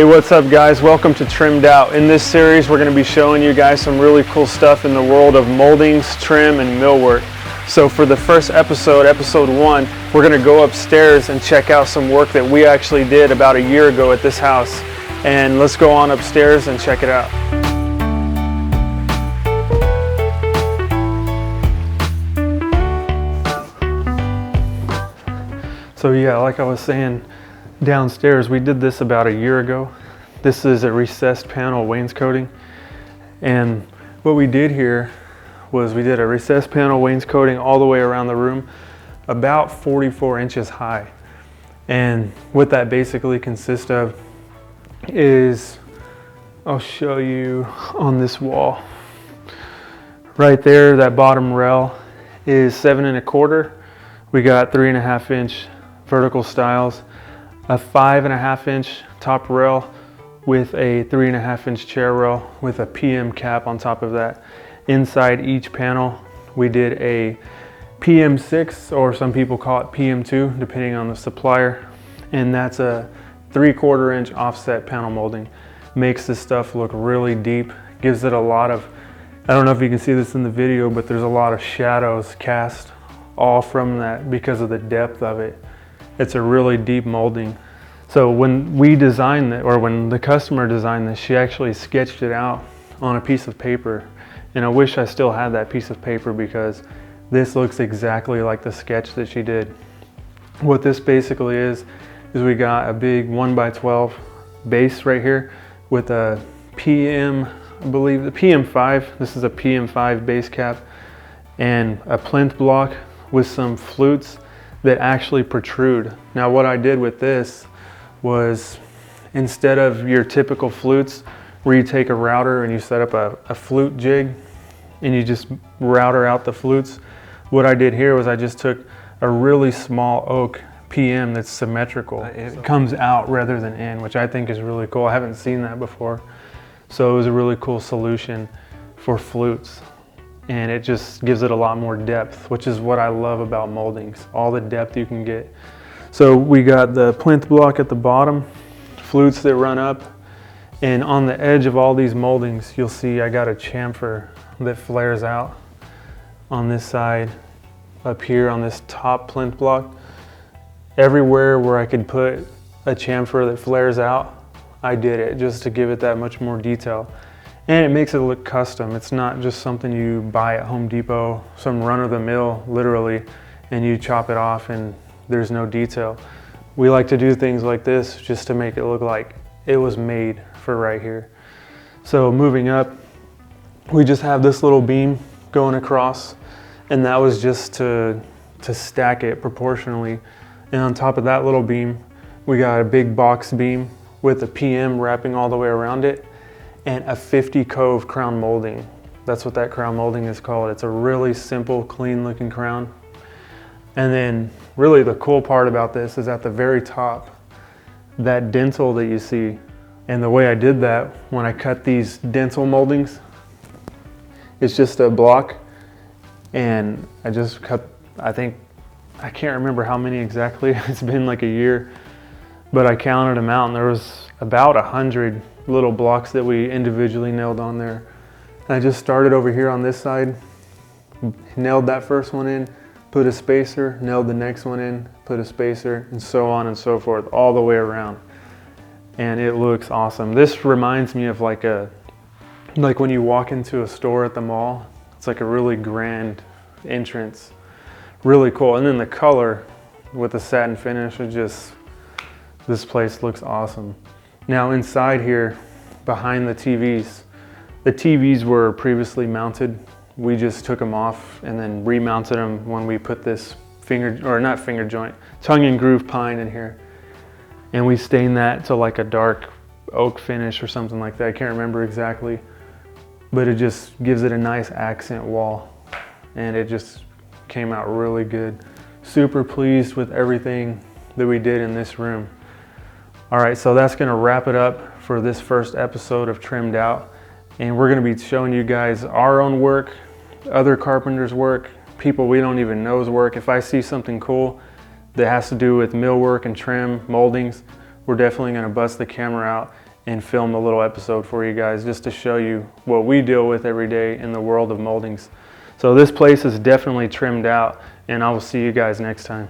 Hey, what's up guys? Welcome to Trimmed Out. In this series we're going to be showing you guys some really cool stuff in the world of moldings, trim, and millwork. So for the first episode, episode 1, we're going to go upstairs and check out some work that we actually did about a year ago at this house. And let's go on upstairs and check it out. So yeah, like I was saying, downstairs we did this about a year ago. This is a recessed panel wainscoting, and what we did here was we did a recessed panel wainscoting all the way around the room, about 44 inches high. And what that basically consists of is, I'll show you on this wall right there, that bottom rail is 7 1/4. We got 3.5 inch vertical stiles, a 5.5 inch top rail with a 3.5 inch chair rail with a PM cap on top of that. Inside each panel we did a PM6, or some people call it PM2 depending on the supplier, and that's a 3/4 inch offset panel molding. Makes this stuff look really deep, gives it a lot of, I don't know if you can see this in the video, but there's a lot of shadows cast all from that because of the depth of it. It's a really deep molding. So when we designed it, or when the customer designed this, she actually sketched it out on a piece of paper. And I wish I still had that piece of paper because this looks exactly like the sketch that she did. What this basically is we got a big 1x12 base right here with a PM, I believe the PM5. This is a PM5 base cap, and a plinth block with some flutes that actually protrude. Now what I did with this was, instead of your typical flutes where you take a router and you set up a flute jig and you just router out the flutes, what I did here was I just took a really small oak PM that's symmetrical. It comes out rather than in, which I think is really cool. I haven't seen that before. So it was a really cool solution for flutes. And it just gives it a lot more depth, which is what I love about moldings, all the depth you can get. So we got the plinth block at the bottom, flutes that run up, and on the edge of all these moldings, you'll see I got a chamfer that flares out on this side, up here on this top plinth block. Everywhere where I could put a chamfer that flares out, I did it just to give it that much more detail. And it makes it look custom. It's not just something you buy at Home Depot, some run-of-the-mill, literally, and you chop it off and there's no detail. We like to do things like this just to make it look like it was made for right here. So moving up, we just have this little beam going across, and that was just to stack it proportionally. And on top of that little beam, we got a big box beam with a PM wrapping all the way around it, and a 50 cove crown molding. That's what that crown molding is called. It's a really simple, clean looking crown. And then really the cool part about this is at the very top, that dentil that you see. And the way I did that, when I cut these dentil moldings, it's just a block, and I just cut, I can't remember how many exactly, it's been like a year, but I counted them out and there was about 100 little blocks that we individually nailed on there. And I just started over here on this side, nailed that first one in, put a spacer, nailed the next one in, put a spacer, and so on and so forth, all the way around. And it looks awesome. This reminds me of like when you walk into a store at the mall, it's like a really grand entrance. Really cool. And then the color with the satin finish, this place looks awesome. Now inside here, behind the TVs were previously mounted. We just took them off and then remounted them when we put this tongue and groove pine in here. And we stained that to like a dark oak finish or something like that. I can't remember exactly, but it just gives it a nice accent wall, and it just came out really good. Super pleased with everything that we did in this room. All right, so that's gonna wrap it up for this first episode of Trimmed Out. And we're gonna be showing you guys our own work, other carpenters' work, people we don't even know's work. If I see something cool that has to do with millwork and trim, moldings, we're definitely gonna bust the camera out and film a little episode for you guys just to show you what we deal with every day in the world of moldings. So this place is definitely trimmed out, and I will see you guys next time.